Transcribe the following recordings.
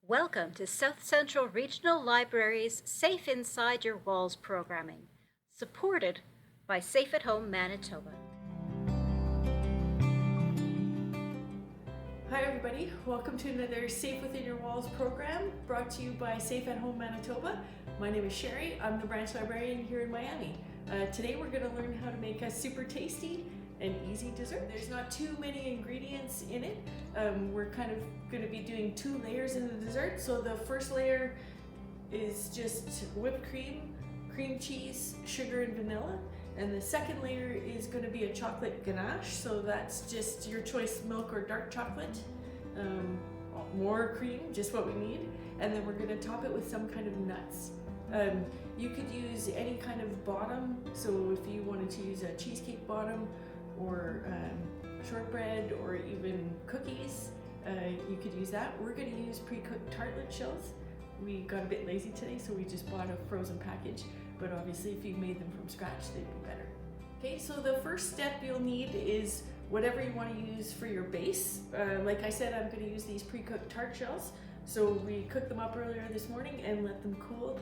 Welcome to South Central Regional Library's Safe Inside Your Walls programming, supported by Safe at Home Manitoba. Hi everybody, welcome to another Safe Within Your Walls program brought to you by Safe at Home Manitoba. My name is Cherie, I'm the branch librarian here in Miami. Today we're going to learn how to make a super tasty and easy dessert. There's not too many ingredients in it. We're kind of going to be doing 2 layers in the dessert. So the first layer is just whipped cream, cream cheese, sugar and vanilla. And the second layer is going to be a chocolate ganache. So that's just your choice, milk or dark chocolate. More cream, just what we need. And then we're going to top it with some kind of nuts. You could use any kind of bottom. So if you wanted to use a cheesecake bottom, or shortbread, or even cookies, you could use that. We're going to use pre-cooked tartlet shells. We got a bit lazy today, so we just bought a frozen package, but obviously if you made them from scratch, they'd be better. Okay, so the first step you'll need is whatever you want to use for your base. Like I said, I'm going to use these pre-cooked tart shells. So we cooked them up earlier this morning and let them cool.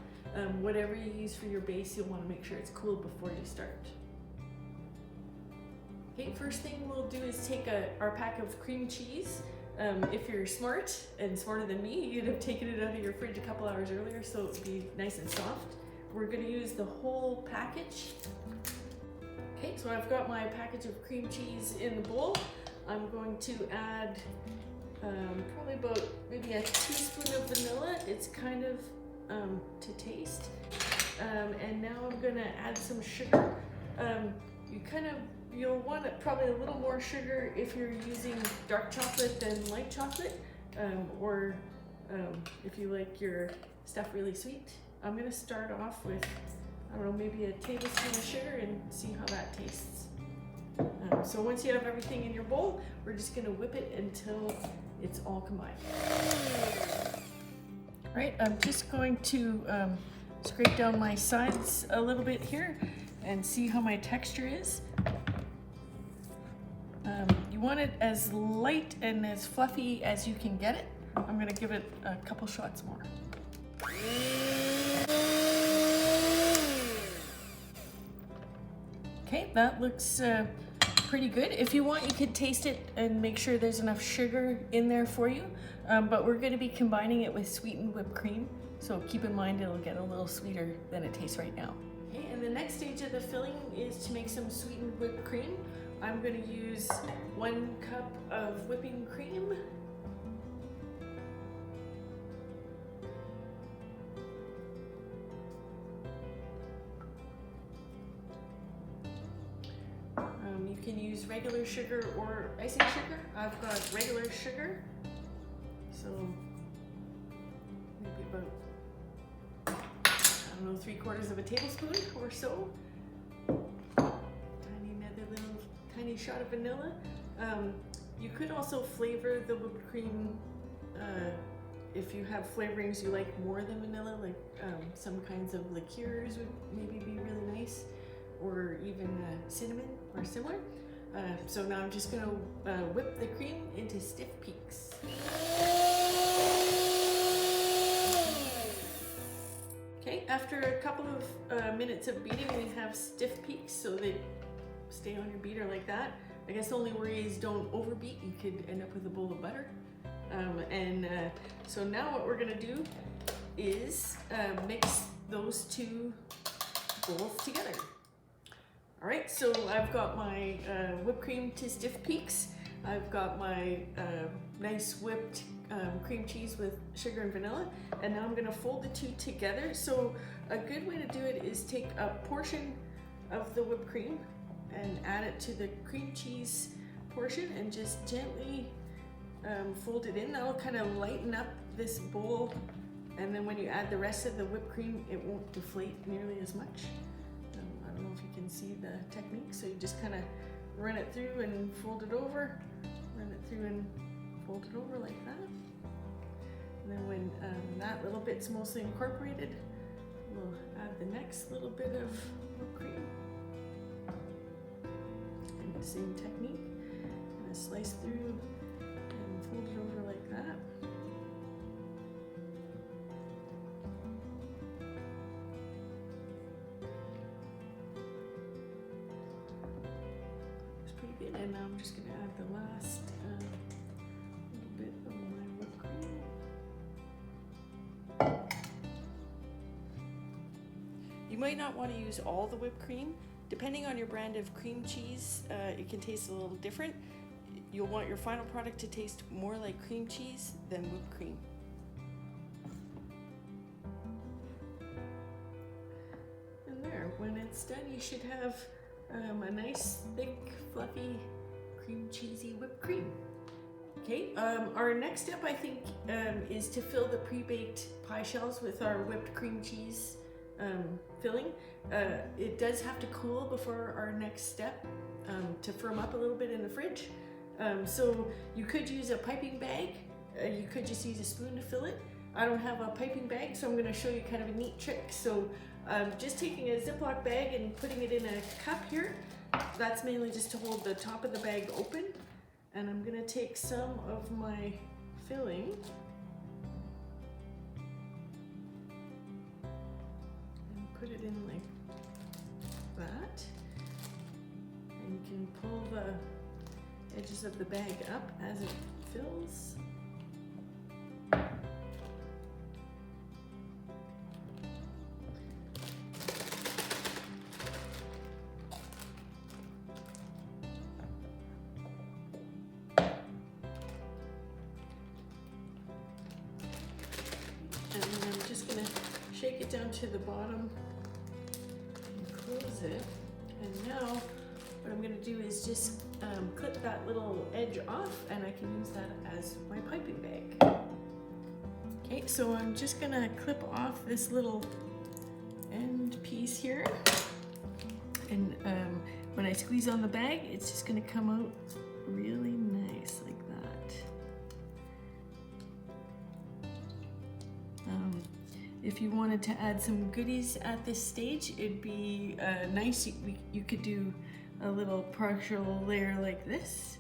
Whatever you use for your base, you'll want to make sure it's cool before you start. Okay, first thing we'll do is take our pack of cream cheese. If you're smart and smarter than me, you'd have taken it out of your fridge a couple hours earlier so it would be nice and soft. We're going to use the whole package. Okay, so I've got my package of cream cheese in the bowl. I'm going to add probably about maybe a teaspoon of vanilla. It's kind of to taste. And now I'm going to add some sugar. You'll want probably a little more sugar if you're using dark chocolate than light chocolate, or if you like your stuff really sweet. I'm going to start off with, I don't know, maybe a tablespoon of sugar and see how that tastes. So once you have everything in your bowl, we're just going to whip it until it's all combined. All right, I'm just going to scrape down my sides a little bit here and see how my texture is. You want it as light and as fluffy as you can get it. I'm going to give it a couple shots more. Okay, that looks pretty good. If you want, you could taste it and make sure there's enough sugar in there for you. But we're going to be combining it with sweetened whipped cream. So keep in mind it'll get a little sweeter than it tastes right now. Okay, and the next stage of the filling is to make some sweetened whipped cream. I'm going to use 1 cup of whipping cream. You can use regular sugar or icing sugar. I've got regular sugar, so maybe about, I don't know, 3/4 of a tablespoon or so. Tiny shot of vanilla. You could also flavor the whipped cream if you have flavorings you like more than vanilla, like some kinds of liqueurs would maybe be really nice, or even cinnamon or similar. So now I'm just going to whip the cream into stiff peaks. Okay, after a couple of minutes of beating, we have stiff peaks, so they stay on your beater like that. I guess the only worry is don't overbeat. You could end up with a bowl of butter. So now what we're gonna do is mix those 2 bowls together. All right, so I've got my whipped cream to stiff peaks. I've got my nice whipped cream cheese with sugar and vanilla, and now I'm gonna fold the 2 together. So a good way to do it is take a portion of the whipped cream and add it to the cream cheese portion and just gently fold it in. That'll kind of lighten up this bowl, and then when you add the rest of the whipped cream, it won't deflate nearly as much. I don't know if you can see the technique, so you just kind of run it through and fold it over, run it through and fold it over like that. And then when that little bit's mostly incorporated, we'll add the next little bit of whipped cream. Same technique, and slice through and fold it over like that. and now I'm just going to add the last little bit of my whipped cream. You might not want to use all the whipped cream. Depending on your brand of cream cheese, it can taste a little different. You'll want your final product to taste more like cream cheese than whipped cream. And there, when it's done, you should have a nice, thick, fluffy, cream cheesy whipped cream. Okay, our next step, I think, is to fill the pre-baked pie shells with our whipped cream cheese filling. It does have to cool before our next step to firm up a little bit in the fridge. So you could use a piping bag, you could just use a spoon to fill it. I don't have a piping bag, so I'm going to show you kind of a neat trick. So just taking a Ziploc bag and putting it in a cup here. That's mainly just to hold the top of the bag open. And I'm going to take some of my filling and put it in like that. And you can pull the edges of the bag up as it fills. And then I'm just going to shake it down to the bottom and close it. And now what I'm going to do is just clip that little edge off, and I can use that as my piping bag. Okay, so I'm just going to clip off this little end piece here. And when I squeeze on the bag, it's just going to come out really nice like that. If you wanted to add some goodies at this stage, it'd be nice. You could do a little partial layer like this,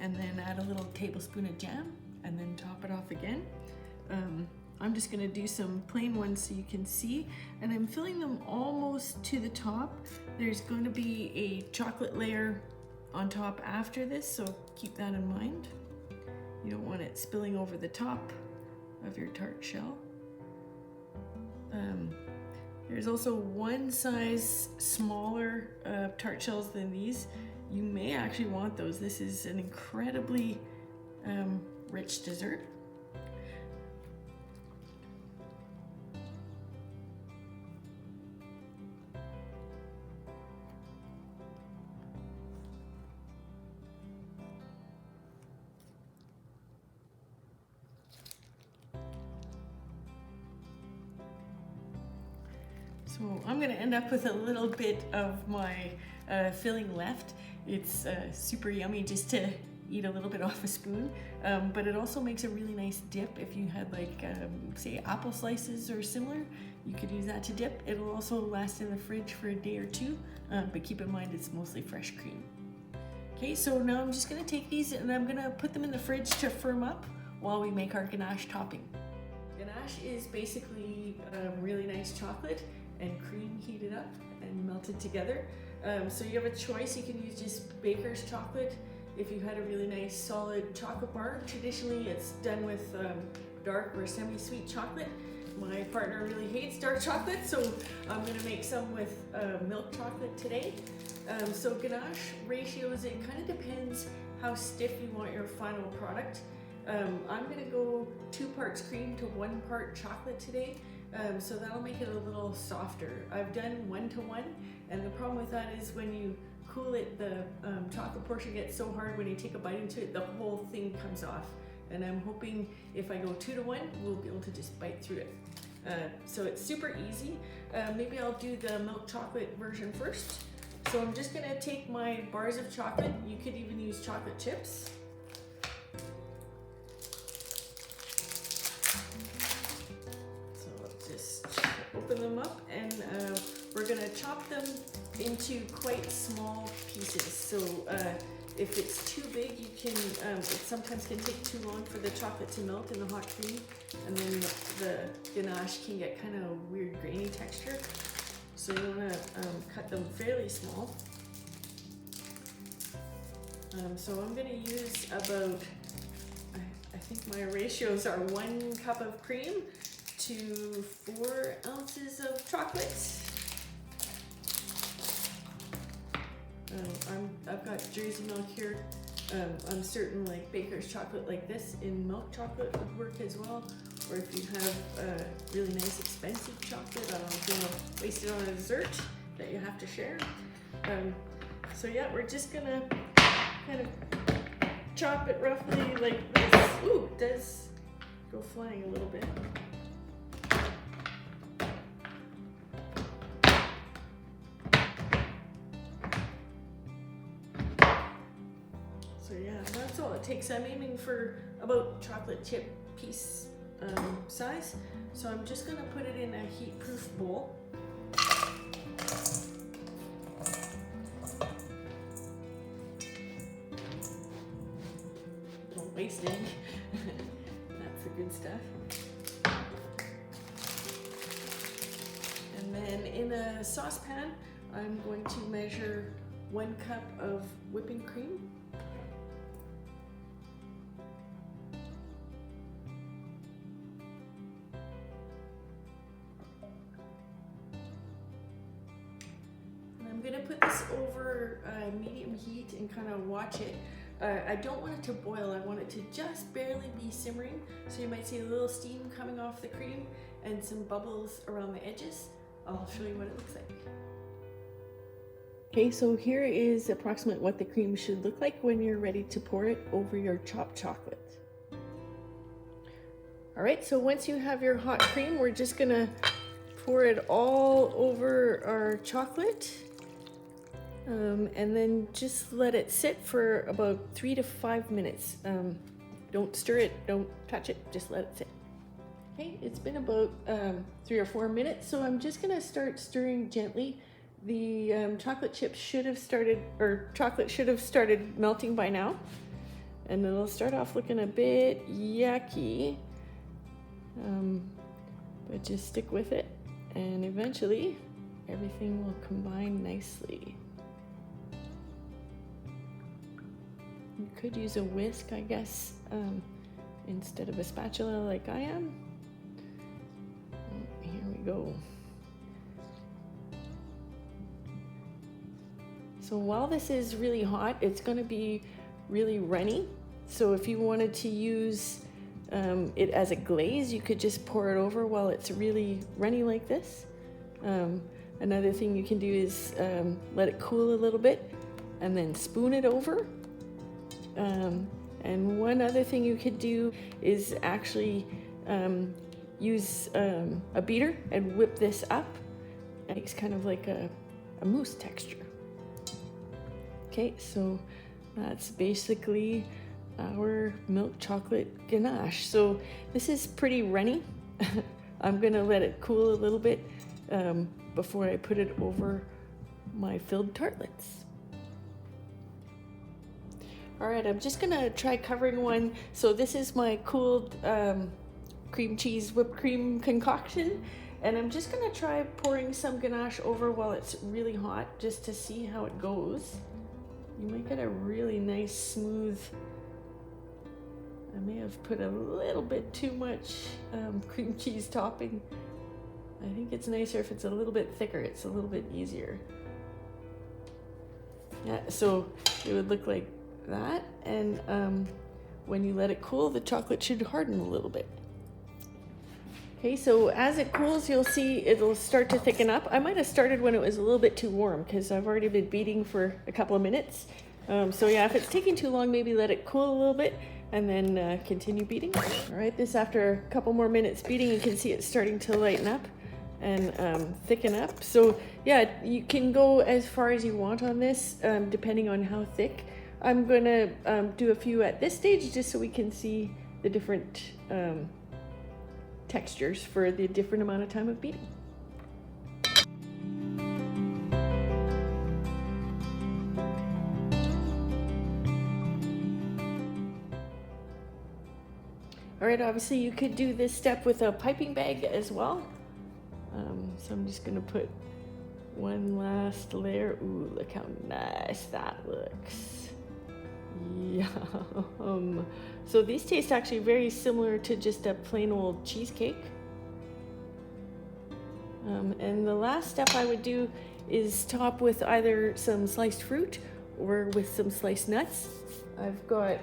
and then add a little tablespoon of jam, and then top it off again. I'm just gonna do some plain ones so you can see, and I'm filling them almost to the top. There's going to be a chocolate layer on top after this, so keep that in mind. You don't want it spilling over the top of your tart shell. There's also one size smaller tart shells than these. You may actually want those. This is an incredibly rich dessert. So I'm going to end up with a little bit of my filling left. It's super yummy just to eat a little bit off a spoon, but it also makes a really nice dip. If you had like, say, apple slices or similar, you could use that to dip. It'll also last in the fridge for a day or two, but keep in mind it's mostly fresh cream. Okay, so now I'm just going to take these and I'm going to put them in the fridge to firm up while we make our ganache topping. Ganache is basically really nice chocolate and cream heated up and melted together. So you have a choice. You can use just baker's chocolate. If you had a really nice solid chocolate bar, traditionally it's done with dark or semi-sweet chocolate. My partner really hates dark chocolate, so I'm going to make some with milk chocolate today. So ganache ratios, it kind of depends how stiff you want your final product. I'm going to go 2 parts cream to 1 part chocolate today. So that'll make it a little softer. I've done 1 to 1, and the problem with that is when you cool it, the chocolate portion gets so hard when you take a bite into it, the whole thing comes off. And I'm hoping if I go 2 to 1, we'll be able to just bite through it. So it's super easy. Maybe I'll do the milk chocolate version first. So I'm just gonna take my bars of chocolate. You could even use chocolate chips. Open them up, and we're gonna chop them into quite small pieces. So if it's too big, you can, it sometimes can take too long for the chocolate to melt in the hot cream, and then the ganache can get kind of weird grainy texture. So you wanna cut them fairly small. So I'm going to use about, I think my ratios are 1 cup of cream to 4 ounces of chocolate. I've got Jersey milk here. I'm certain like baker's chocolate like this in milk chocolate would work as well. Or if you have really nice expensive chocolate, I don't know if you want to waste it on a dessert that you have to share. So yeah, we're just gonna kind of chop it roughly like this. Ooh, it does go flying a little bit. So yeah, that's all it takes. I'm aiming for about chocolate chip piece size. So I'm just gonna put it in a heat-proof bowl. Don't waste any. That's the good stuff. And then in a saucepan, I'm going to measure 1 cup of whipping cream. I'm going to put this over medium heat and kind of watch it. I don't want it to boil, I want it to just barely be simmering. So you might see a little steam coming off the cream and some bubbles around the edges. I'll show you what it looks like. Okay, so here is approximately what the cream should look like when you're ready to pour it over your chopped chocolate. All right, so once you have your hot cream, we're just gonna pour it all over our chocolate. And then just let it sit for about 3 to 5 minutes. Don't stir it, don't touch it, just let it sit. Okay, it's been about 3 or 4 minutes, so I'm just gonna start stirring gently. The chocolate chips should have started, or chocolate should have started melting by now. And it'll start off looking a bit yucky, but just stick with it, and eventually everything will combine nicely. You could use a whisk, I guess, instead of a spatula like I am. Here we go. So while this is really hot, it's going to be really runny. So if you wanted to use it as a glaze, you could just pour it over while it's really runny like this. Another thing you can do is let it cool a little bit and then spoon it over. And one other thing you could do is actually use a beater and whip this up. It makes kind of like a mousse texture. Okay, so that's basically our milk chocolate ganache. So this is pretty runny. I'm gonna let it cool a little bit before I put it over my filled tartlets. All right, I'm just gonna try covering one. So this is my cooled cream cheese whipped cream concoction, and I'm just gonna try pouring some ganache over while it's really hot, just to see how it goes. You might get a really nice smooth. I may have put a little bit too much cream cheese topping. I think it's nicer if it's a little bit thicker. It's a little bit easier. Yeah, so it would look like that, and when you let it cool, the chocolate should harden a little bit. Okay, so as it cools, you'll see it'll start to thicken up. I might have started when it was a little bit too warm because I've already been beating for a couple of minutes. So yeah, if it's taking too long, maybe let it cool a little bit and then continue beating. All right, this after a couple more minutes beating, you can see it's starting to lighten up and thicken up. So yeah, you can go as far as you want on this, depending on how thick. I'm gonna do a few at this stage just so we can see the different textures for the different amount of time of beating. All right, obviously you could do this step with a piping bag as well. So I'm just gonna put one last layer. Ooh, look how nice that looks. Yeah. So these taste actually very similar to just a plain old cheesecake. And the last step I would do is top with either some sliced fruit or with some sliced nuts. I've got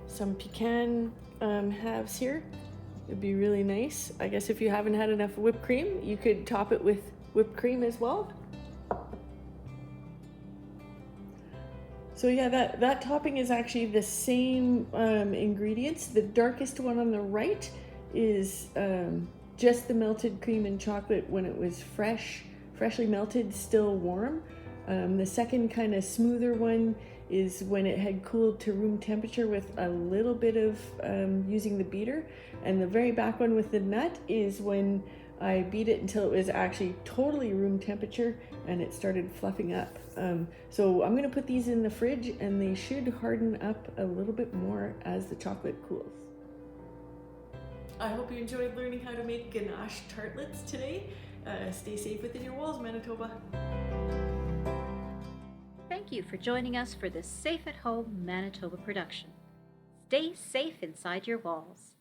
some pecan halves here. It'd be really nice. I guess if you haven't had enough whipped cream, you could top it with whipped cream as well. So yeah, that topping is actually the same ingredients. The darkest one on the right is just the melted cream and chocolate when it was freshly melted, still warm. The second kind of smoother one is when it had cooled to room temperature with a little bit of using the beater. And the very back one with the nut is when I beat it until it was actually totally room temperature and it started fluffing up. So I'm gonna put these in the fridge and they should harden up a little bit more as the chocolate cools. I hope you enjoyed learning how to make ganache tartlets today. Stay safe within your walls, Manitoba. Thank you for joining us for this Safe at Home Manitoba production. Stay safe inside your walls.